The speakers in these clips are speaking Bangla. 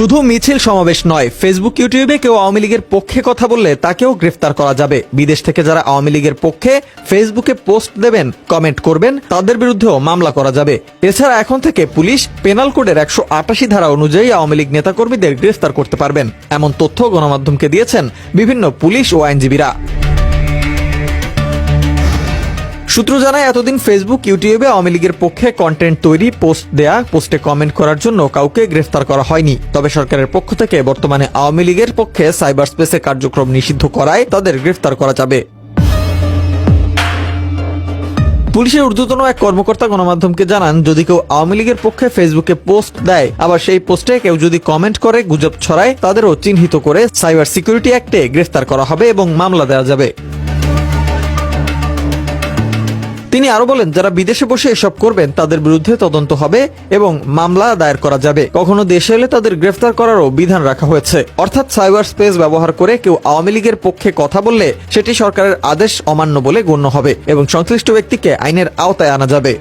শুধু মিছিল সমাবেশ নয়, ফেসবুক ইউটিউবে কেউ আওয়ামী লীগের পক্ষে কথা বললে তাকেও গ্রেফতার করা যাবে। বিদেশ থেকে যারা আওয়ামী লীগের পক্ষে ফেসবুকে পোস্ট দেবেন, কমেন্ট করবেন, তাদের বিরুদ্ধেও মামলা করা যাবে। এছাড়া এখন থেকে পুলিশ পেনাল কোডের 188 ধারা অনুযায়ী আওয়ামী লীগ নেতাকর্মীদের গ্রেফতার করতে পারবেন, এমন তথ্য গণমাধ্যমকে দিয়েছেন বিভিন্ন পুলিশ ও আইনজীবীরা। সূত্র জানায়, এতদিন ফেসবুক ইউটিউবে আওয়ামী লীগের পক্ষে কন্টেন্ট তৈরি, পোস্ট দেয়া, পোস্টে কমেন্ট করার জন্য কাউকে গ্রেফতার করা হয়নি। তবে সরকারের পক্ষ থেকে বর্তমানে আওয়ামী লীগের পক্ষে সাইবার স্পেসে কার্যক্রম নিষিদ্ধ করায় তাদের গ্রেফতার করা যাবে। পুলিশের ঊর্ধ্বতন এক কর্মকর্তা গণমাধ্যমকে জানান, যদি কেউ আওয়ামী লীগের পক্ষে ফেসবুকে পোস্ট দেয়, আবার সেই পোস্টে কেউ যদি কমেন্ট করে, গুজব ছড়ায়, তাদেরও চিহ্নিত করে সাইবার সিকিউরিটি অ্যাক্টে গ্রেফতার করা হবে এবং মামলা দেওয়া যাবে। তিনি আরো বলেন, যারা বিদেশে বসে এসব করবেন তাদের বিরুদ্ধে তদন্ত হবে এবং মামলা দায়ের করা যাবে। কখনো দেশে এলে তাদের গ্রেফতার করারও বিধান রাখা হয়েছে। অর্থাৎ সাইবার স্পেস ব্যবহার করে কেউ আওয়ামী লীগের পক্ষে কথা বললে সেটি সরকারের আদেশ অমান্য বলে গণ্য হবে এবং সংশ্লিষ্ট ব্যক্তিকে আইনের আওতায় আনা যাবে।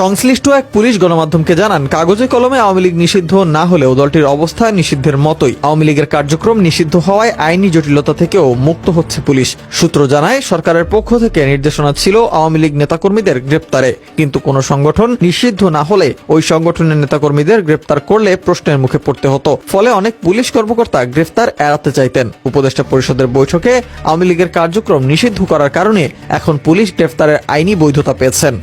সংশ্লিষ্ট এক পুলিশ গণমাধ্যমকে জানান, কাগজে কলমে আওয়ামী লীগ নিষিদ্ধ না হলেও দলটির অবস্থা নিষিদ্ধের মতোই। আওয়ামী লীগের কার্যক্রম নিষিদ্ধ হওয়ায় আইনি জটিলতা থেকেও মুক্ত হচ্ছে পুলিশ। সূত্র জানায়, সরকারের পক্ষ থেকে নির্দেশনা ছিল আওয়ামী লীগ নেতাকর্মীদের গ্রেপ্তারে, কিন্তু কোনো সংগঠন নিষিদ্ধ না হলে ওই সংগঠনের নেতাকর্মীদের গ্রেপ্তার করলে প্রশ্নের মুখে পড়তে হতো। ফলে অনেক পুলিশ কর্মকর্তা গ্রেফতার এড়াতে চাইতেন। উপদেষ্টা পরিষদের বৈঠকে আওয়ামী লীগের কার্যক্রম নিষিদ্ধ করার কারণে এখন পুলিশ গ্রেফতারের আইনি বৈধতা পেয়েছেন।